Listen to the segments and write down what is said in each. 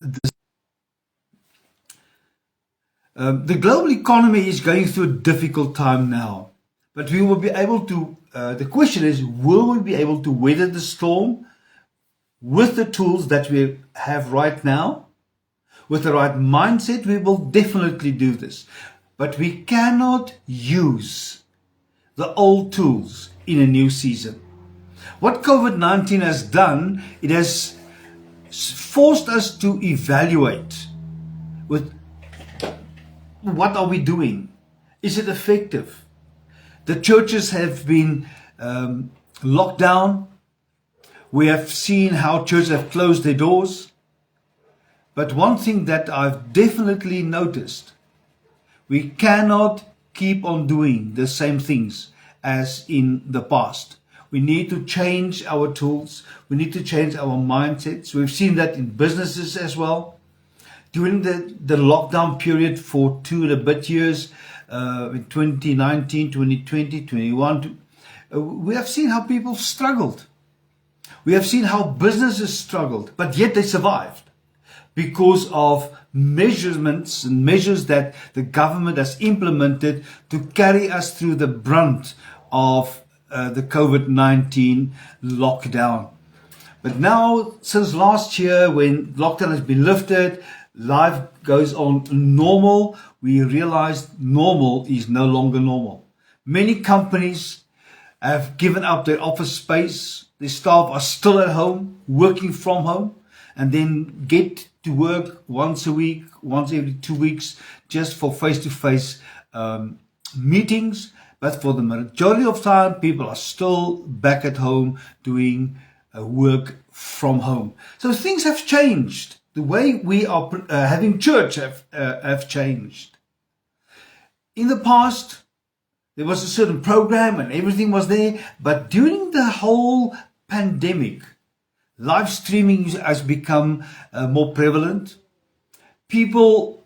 The global economy is going through a difficult time now, but we will be able to. The question is, will we be able to weather the storm with the tools that we have right now? With the right mindset, we will definitely do this. But we cannot use the old tools in a new season. What COVID-19 has done, it has forced us to evaluate with what are we doing? Is it effective? The churches have been locked down. We have seen how churches have closed their doors. But one thing that I've definitely noticed, we cannot keep on doing the same things as in the past. We need to change our tools. We need to change our mindsets. We've seen that in businesses as well. During the lockdown period for 2 and a bit years, in 2019, 2020, 21, we have seen how people struggled. We have seen how businesses struggled, but yet they survived because of measurements and measures that the government has implemented to carry us through the brunt of the COVID-19 lockdown. But now, since last year, when lockdown has been lifted, life goes on normal. We realized normal is no longer normal. Many companies have given up their office space. Their staff are still at home, working from home, and then get to work once a week, once every 2 weeks, just for face-to-face meetings. But for the majority of time, people are still back at home doing work from home. So things have changed. The way we are having church have changed. In the past, there was a certain program and everything was there. But during the whole pandemic, live streaming has become more prevalent. People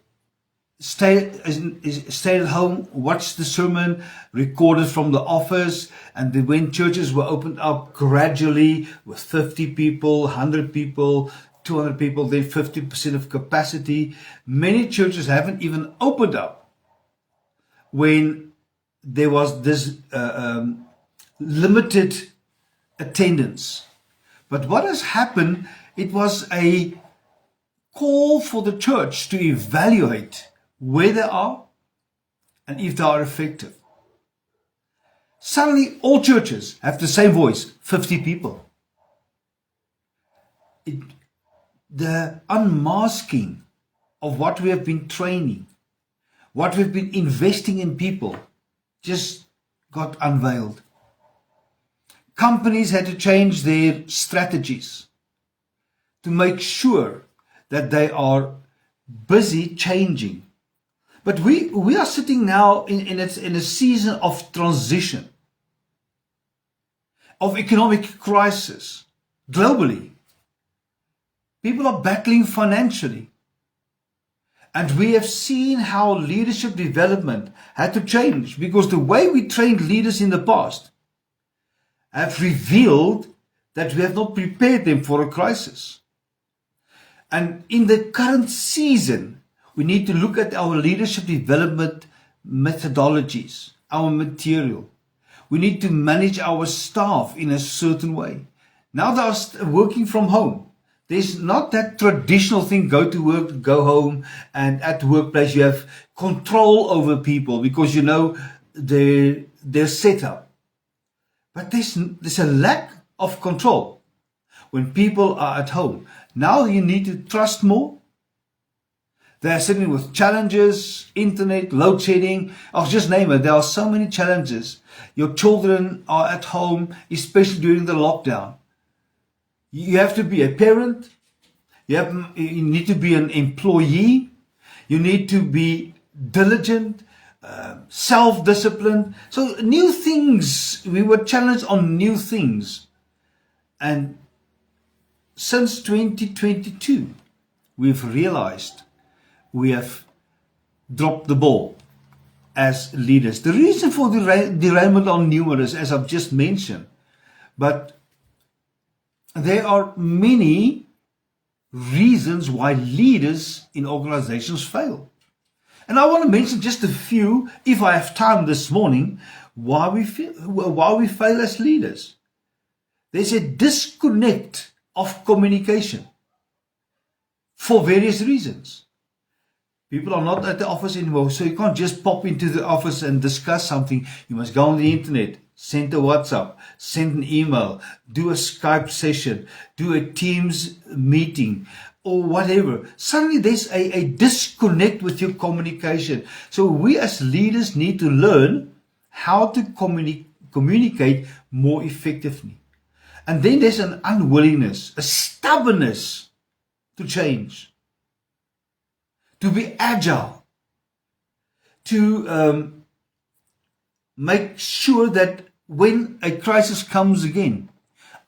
stay at home, watch the sermon recorded from the office, and then when churches were opened up gradually with 50 people, 100 people, 200 people, then 50% of capacity, many churches haven't even opened up when there was this limited attendance. But what has happened, it was a call for the church to evaluate where they are and if they are effective. Suddenly, all churches have the same voice, 50 people. The unmasking of what we have been training, what we've been investing in people, just got unveiled. Companies had to change their strategies to make sure that they are busy changing. But we are sitting now in a season of transition, of economic crisis globally. People are battling financially. And we have seen how leadership development had to change, because the way we trained leaders in the past have revealed that we have not prepared them for a crisis. And in the current season, we need to look at our leadership development methodologies, our material. We need to manage our staff in a certain way. Now they are working from home. There's not that traditional thing, go to work, go home, and at the workplace you have control over people because you know their setup. But there's a lack of control when people are at home. Now you need to trust more. They are sitting with challenges, internet, load shedding. I'll just name it. There are so many challenges. Your children are at home, especially during the lockdown. You have to be a parent. You need to be an employee. You need to be diligent, self-disciplined. So new things, we were challenged on new things. And since 2022, we've realized we have dropped the ball as leaders. The reason for the derailment are numerous, as I've just mentioned. But there are many reasons why leaders in organizations fail. And I want to mention just a few, if I have time this morning, why we fail as leaders. There's a disconnect of communication for various reasons. People are not at the office anymore, so you can't just pop into the office and discuss something. You must go on the internet, send a WhatsApp, send an email, do a Skype session, do a Teams meeting, or whatever. Suddenly there's a disconnect with your communication. So we as leaders need to learn how to communicate more effectively. And then there's an unwillingness, a stubbornness to change, to be agile, to make sure that when a crisis comes again,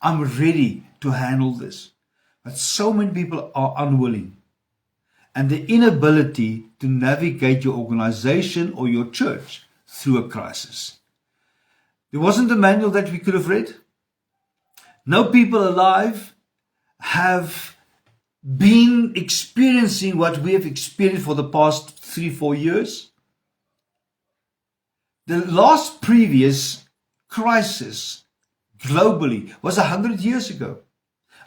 I'm ready to handle this. But so many people are unwilling, and the inability to navigate your organization or your church through a crisis. There wasn't a manual that we could have read. No people alive have been experiencing what we have experienced for the past 3-4 years. The last previous crisis globally was 100 years ago.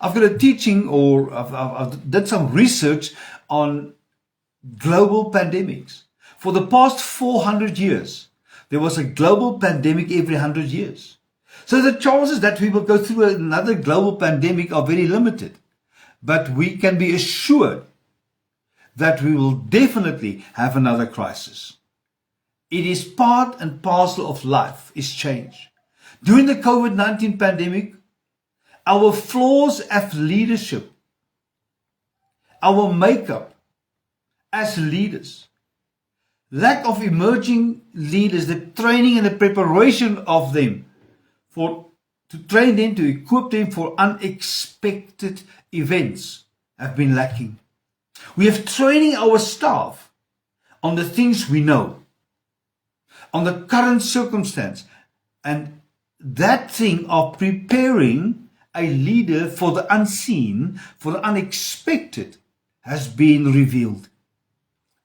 I've got a teaching, or I've did some research on global pandemics. For the past 400 years, there was a global pandemic every 100 years. So the chances that we will go through another global pandemic are very limited. But we can be assured that we will definitely have another crisis. It is part and parcel of life, is change. During the COVID-19 pandemic, our flaws as leadership, our makeup as leaders, lack of emerging leaders, the training and the preparation of them to train them, to equip them for unexpected events have been lacking. We have training our staff on the things we know, on the current circumstance, and that thing of preparing a leader for the unseen, for the unexpected, has been revealed.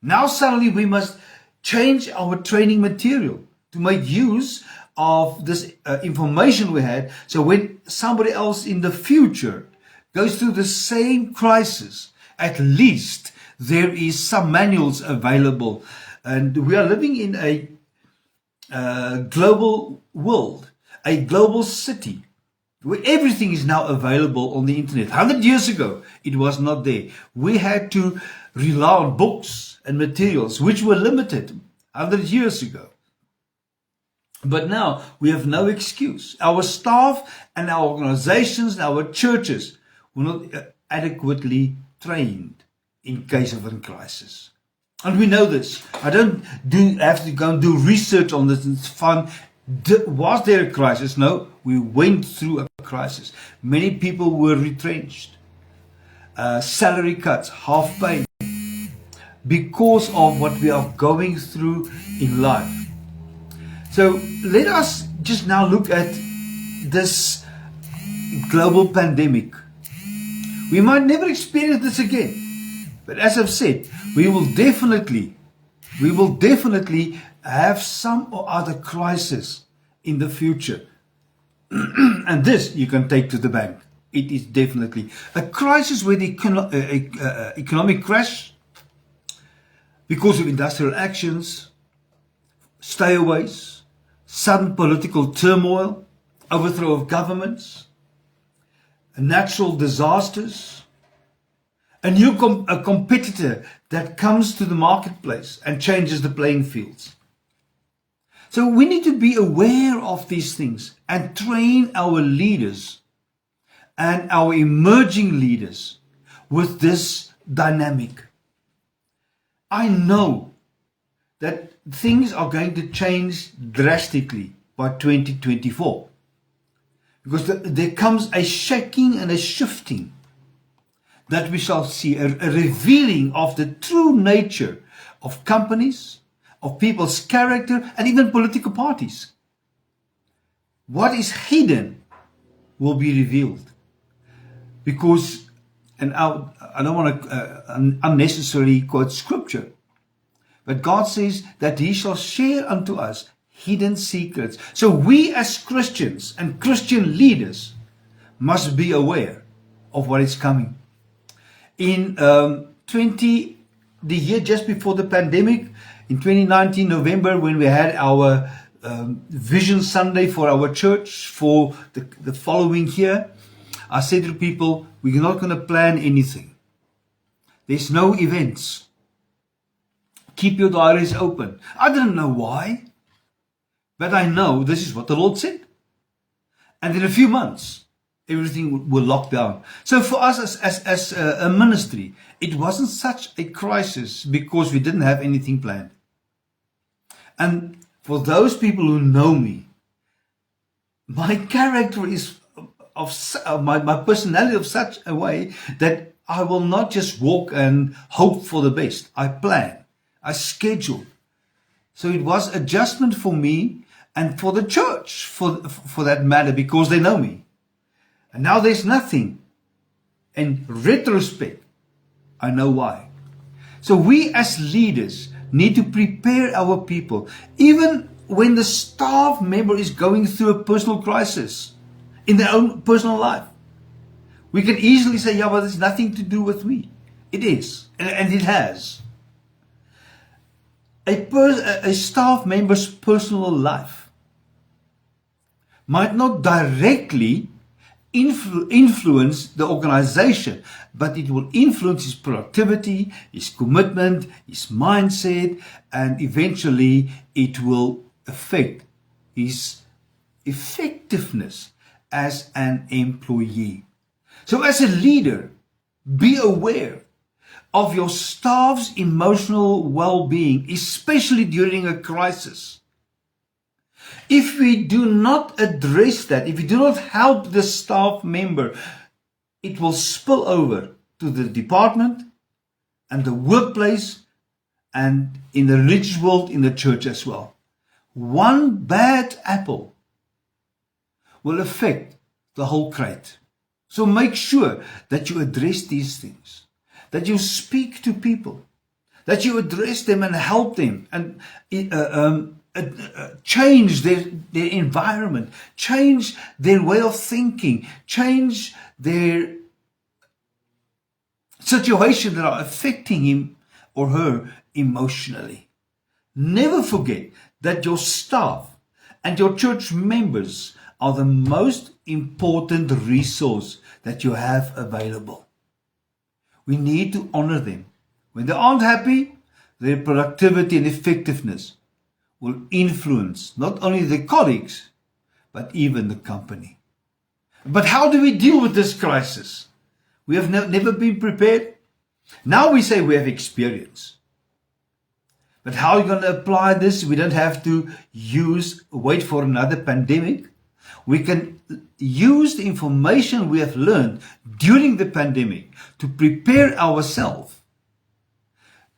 Now suddenly we must change our training material to make use of this information we had, so when somebody else in the future goes through the same crisis, at least there is some manuals available. And we are living in a global world, a global city, where everything is now available on the internet. 100 years ago, it was not there. We had to rely on books and materials, which were limited 100 years ago. But now we have no excuse. Our staff and our organizations and our churches were not adequately trained in case of a crisis. And we know this. I don't have to go and do research on this. It's fun. Was there a crisis? No, we went through a crisis. Many people were retrenched. Salary cuts, half pay, because of what we are going through in life. So let us just now look at this global pandemic. We might never experience this again, but as I've said, we will definitely have some or other crisis in the future. And this you can take to the bank. It is definitely a crisis with economic crash because of industrial actions, stayaways, sudden political turmoil, overthrow of governments, natural disasters, a new competitor that comes to the marketplace and changes the playing fields. So we need to be aware of these things and train our leaders and our emerging leaders with this dynamic. I know that things are going to change drastically by 2024 because there comes a shaking and a shifting that we shall see, a revealing of the true nature of companies, of people's character, and even political parties. What is hidden will be revealed because, and I don't want to unnecessarily quote scripture, but God says that He shall share unto us hidden secrets. So we as Christians and Christian leaders must be aware of what is coming. In the year just before the pandemic, in 2019 November, when we had our Vision Sunday for our church for the following year, I said to people, we're not going to plan anything. There's no events. Keep your diaries open. I didn't know why, but I know this is what the Lord said. And in a few months, everything will lock down. So for us as a ministry, it wasn't such a crisis because we didn't have anything planned. And for those people who know me, my character is my personality of such a way that I will not just walk and hope for the best. I plan, I schedule. So it was adjustment for me and for the church, for that matter, because they know me. And now there's nothing. In retrospect, I know why. So we as leaders need to prepare our people, even when the staff member is going through a personal crisis in their own personal life. We can easily say, yeah, but it's nothing to do with me. It is, and it has. A staff member's personal life might not directly influence the organization, but it will influence his productivity, his commitment, his mindset, and eventually it will affect his effectiveness as an employee. So as a leader, be aware of your staff's emotional well-being, especially during a crisis. If we do not address that, if we do not help the staff member, it will spill over to the department and the workplace and in the religious world, in the church as well. One bad apple will affect the whole crate. So make sure that you address these things, that you speak to people, that you address them and help them and change their environment, change their way of thinking, change their situation that are affecting him or her emotionally. Never forget that your staff and your church members are the most important resource that you have available. We need to honor them. When they aren't happy, their productivity and effectiveness will influence not only the colleagues, but even the company. But how do we deal with this crisis? We have never been prepared. Now we say we have experience. But how are you going to apply this? We don't have to wait for another pandemic. We can use the information we have learned during the pandemic to prepare ourselves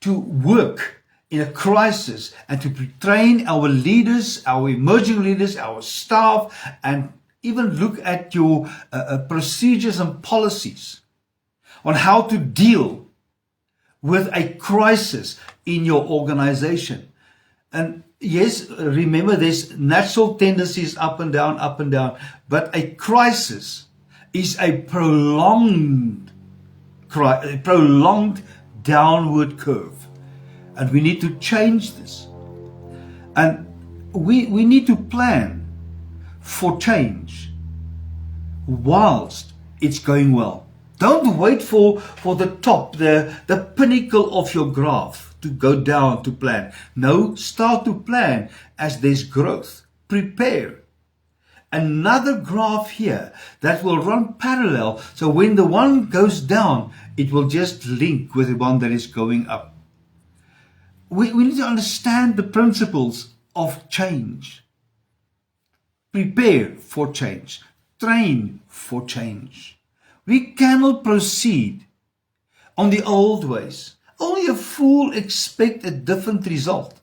to work in a crisis and to train our leaders, our emerging leaders, our staff, and even look at your procedures and policies on how to deal with a crisis in your organization. And yes, remember there's natural tendencies up and down, but a crisis is a prolonged downward curve. And we need to change this. And we need to plan for change whilst it's going well. Don't wait for the top, the pinnacle of your graph to go down to plan. No, start to plan as there's growth. Prepare. Another graph here that will run parallel. So when the one goes down, it will just link with the one that is going up. We need to understand the principles of change. Prepare for change. Train for change. We cannot proceed on the old ways. Only a fool expects a different result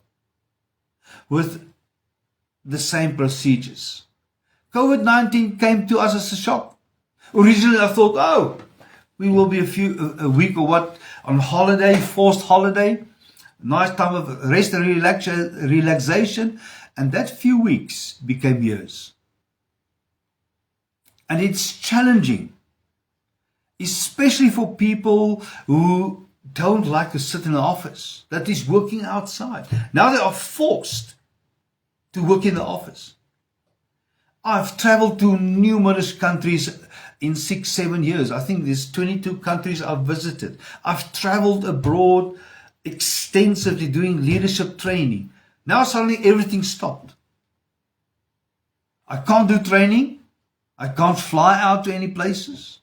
with the same procedures. COVID-19 came to us as a shock. Originally I thought, We will be a week or what on holiday, forced holiday, nice time of rest and relaxation, and that few weeks became years. And it's challenging, especially for people who don't like to sit in the office, that is working outside. Now they are forced to work in the office. I've traveled to numerous countries in 6-7 years. I think there's 22 countries I've visited. I've traveled abroad extensively doing leadership training. Now suddenly everything stopped. I can't do training. I can't fly out to any places.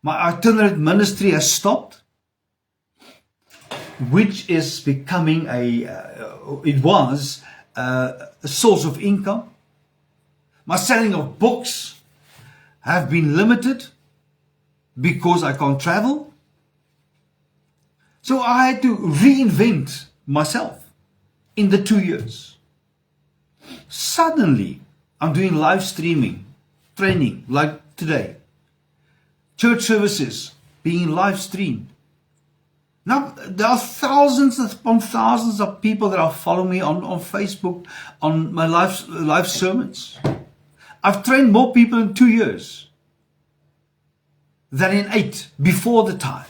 My itinerant ministry has stopped, which is becoming it was a source of income. My selling of books have been limited because I can't travel. So I had to reinvent myself in the 2 years. Suddenly, I'm doing live streaming, training like today. Church services being live streamed. Now, there are thousands upon thousands of people that are following me on Facebook, on my live sermons. I've trained more people in 2 years than in 8 before the time.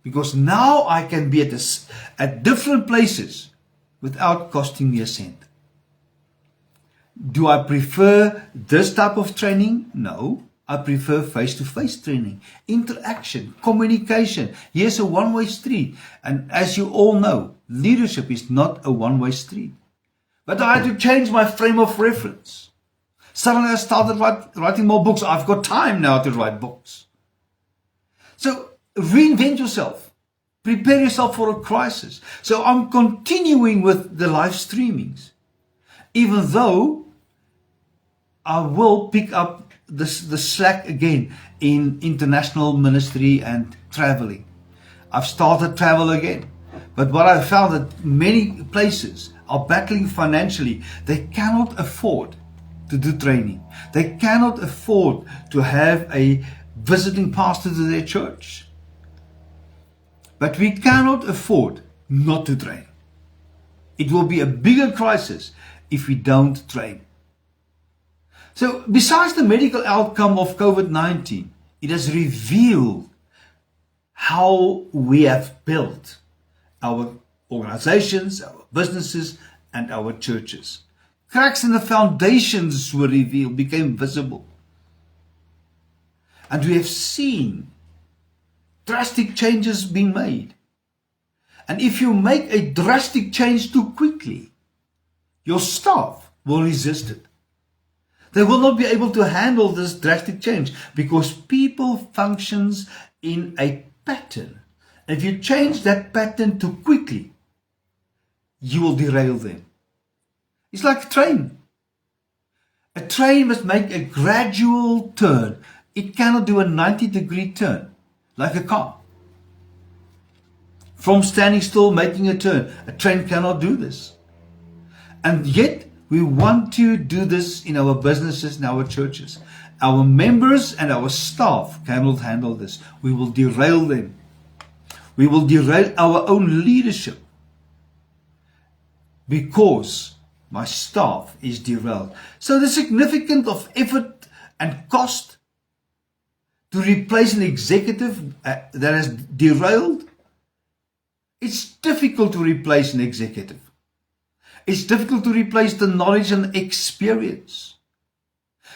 Because now I can be at different places without costing me a cent. Do I prefer this type of training? No. I prefer face-to-face training, interaction, communication. Here's a one-way street. And as you all know, leadership is not a one-way street. But I had to change my frame of reference. Suddenly I started writing more books. I've got time now to write books. So reinvent yourself. Prepare yourself for a crisis. So I'm continuing with the live streamings. Even though I will pick up the slack again in international ministry and traveling. I've started travel again. But what I found that many places are battling financially. They cannot afford to do training. They cannot afford to have a visiting pastor to their church. But we cannot afford not to train. It will be a bigger crisis if we don't train. So besides the medical outcome of COVID-19, it has revealed how we have built our organizations, our businesses, and our churches. Cracks in the foundations were revealed, became visible. And we have seen drastic changes being made. And if you make a drastic change too quickly, your staff will resist it. They will not be able to handle this drastic change because people functions in a pattern. And if you change that pattern too quickly, you will derail them. It's like a train. A train must make a gradual turn. It cannot do a 90-degree turn like a car. From standing still, making a turn. A train cannot do this. And yet, we want to do this in our businesses and our churches. Our members and our staff cannot handle this. We will derail them. We will derail our own leadership because my staff is derailed. So the significance of effort and cost to replace an executive that has derailed, it's difficult to replace an executive. It's difficult to replace the knowledge and experience.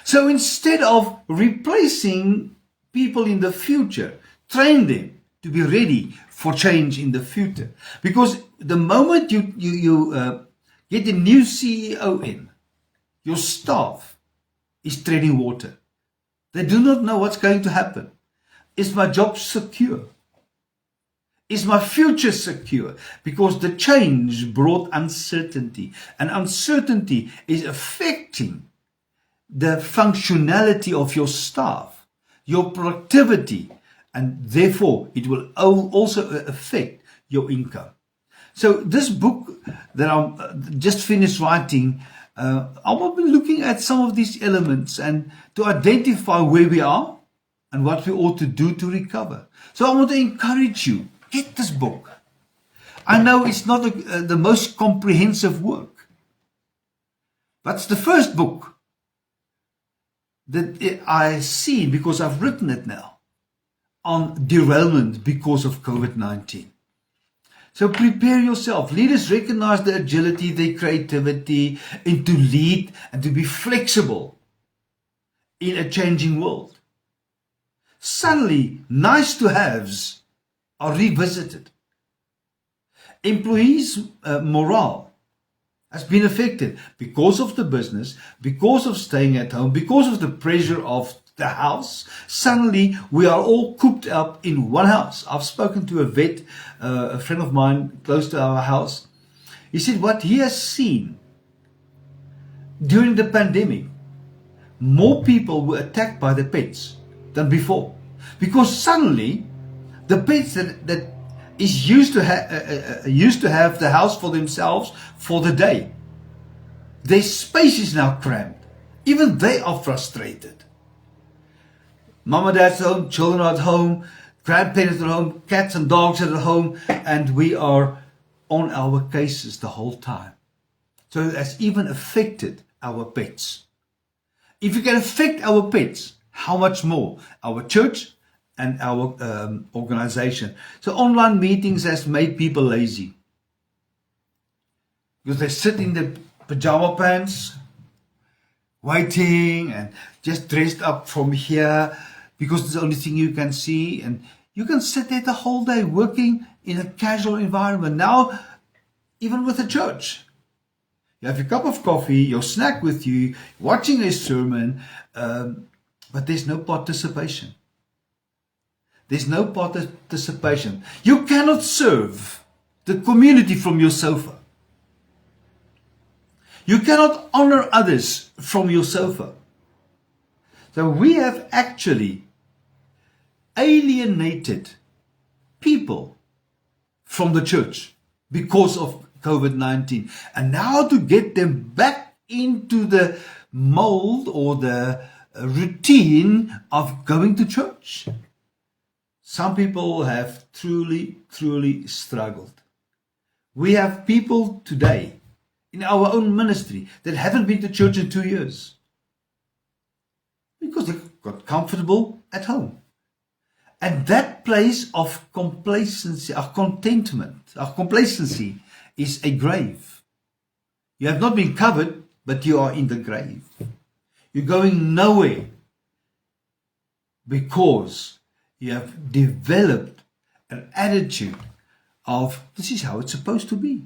So instead of replacing people in the future, train them to be ready for change in the future. Because the moment you get a new CEO in, your staff is treading water. They do not know what's going to happen. Is my job secure? Is my future secure? Because the change brought uncertainty. And uncertainty is affecting the functionality of your staff, your productivity, and therefore it will also affect your income. So this book that I'm just finished writing, I will be looking at some of these elements and to identify where we are and what we ought to do to recover. So I want to encourage you, get this book. I know it's not the most comprehensive work, but it's the first book that I see, because I've written it now, on derailment because of COVID-19. So prepare yourself. Leaders recognize the agility, their creativity, and to lead and to be flexible in a changing world. Suddenly, nice to haves are revisited. Employees' morale has been affected because of the business, because of staying at home, because of the pressure of the house. Suddenly, we are all cooped up in one house. I've spoken to a vet, a friend of mine close to our house. He said what he has seen during the pandemic, more people were attacked by the pets than before. Because suddenly, the pets that is used to have the house for themselves for the day, their space is now cramped. Even they are frustrated. Mom and dad's at home, children are at home, grandparents are at home, cats and dogs are at home, and we are on our cases the whole time. So it has even affected our pets. If it can affect our pets, how much more our church and our organization. So online meetings has made people lazy, because they sit in their pajama pants, waiting and just dressed up from here, because it's the only thing you can see, and you can sit there the whole day working in a casual environment. Now, even with the church, you have your cup of coffee, your snack with you, watching a sermon, but there's no participation. There's no participation. You cannot serve the community from your sofa. You cannot honor others from your sofa. So we have actually alienated people from the church because of COVID-19. And now to get them back into the mold or the routine of going to church, some people have truly struggled. We have people today in our own ministry that haven't been to church in 2 years because they got comfortable at home. And that place of complacency, of contentment, of complacency is a grave. You have not been covered, but you are in the grave. You're going nowhere because you have developed an attitude of this is how it's supposed to be.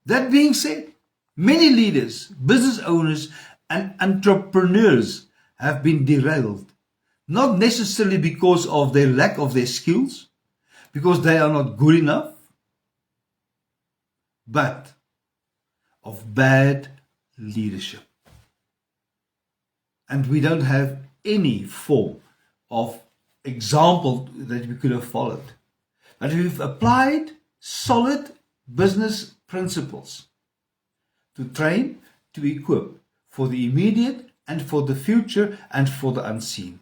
That being said, many leaders, business owners, and entrepreneurs have been derailed. Not necessarily because of their lack of their skills, because they are not good enough, but of bad leadership. And we don't have any form of example that we could have followed. But we've applied solid business principles to train, to equip for the immediate and for the future and for the unseen.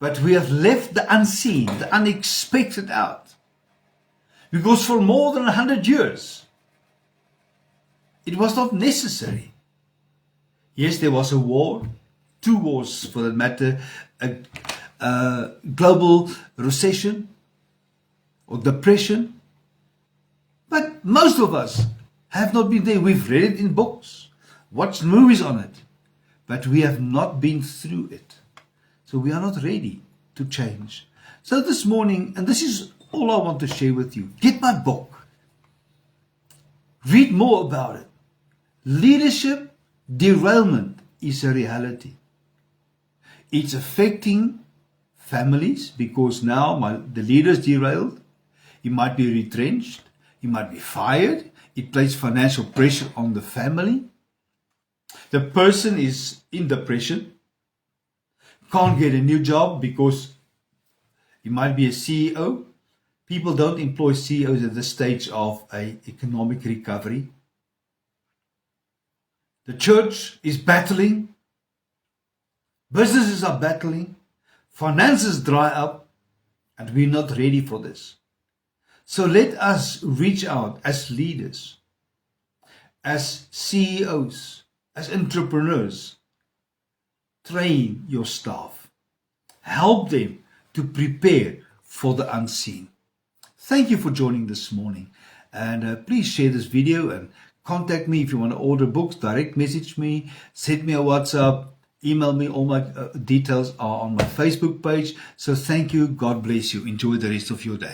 But we have left the unseen, the unexpected out. Because for more than 100 years, it was not necessary. Yes, there was a war, 2 wars for that matter, a global recession or depression. But most of us have not been there. We've read it in books, watched movies on it, but we have not been through it. So we are not ready to change. So this morning, and this is all I want to share with you, get my book. Read more about it. Leadership derailment is a reality. It's affecting families because now the leader is derailed. He might be retrenched. He might be fired. It places financial pressure on the family. The person is in depression. Can't get a new job because he might be a CEO. People don't employ CEOs at this stage of an economic recovery. The church is battling. Businesses are battling. finances dry up, and we're not ready for this. So let us reach out as leaders, as CEOs, as entrepreneurs. Train your staff. Help them to prepare for the unseen. Thank you for joining this morning. And please share this video and contact me if you want to order books. Direct message me, send me a WhatsApp, email me. All my details are on my Facebook page. So thank you. God bless you. Enjoy the rest of your day.